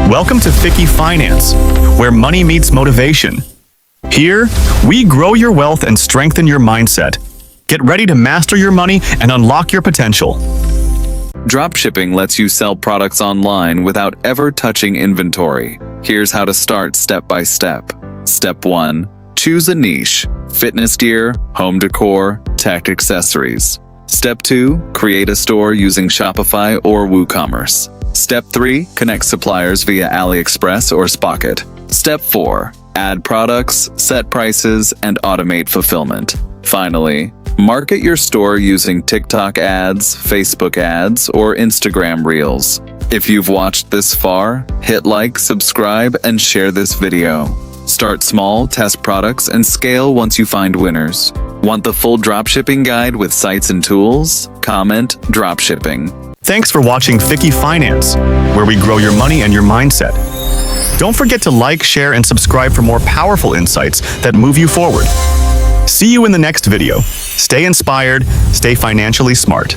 Welcome to Ficky Finance, where money meets motivation. Here, we grow your wealth and strengthen your mindset. Get ready to master your money and unlock your potential. Dropshipping lets you sell products online without ever touching inventory. Here's how to start step by step. Step 1. Choose a niche: fitness gear, home decor, tech accessories. Step 2. Create a store using Shopify or WooCommerce. Step 3. Connect suppliers via AliExpress or Spocket. Step 4. Add products, set prices, and automate fulfillment. Finally, market your store using TikTok ads, Facebook ads, or Instagram Reels. If you've watched this far, hit like, subscribe, and share this video. Start small, test products, and scale once you find winners. Want the full dropshipping guide with sites and tools? Comment dropshipping. Thanks for watching Ficky Finance, where we grow your money and your mindset. Don't forget to like, share, and subscribe for more powerful insights that move you forward. See you in the next video. Stay inspired, stay financially smart.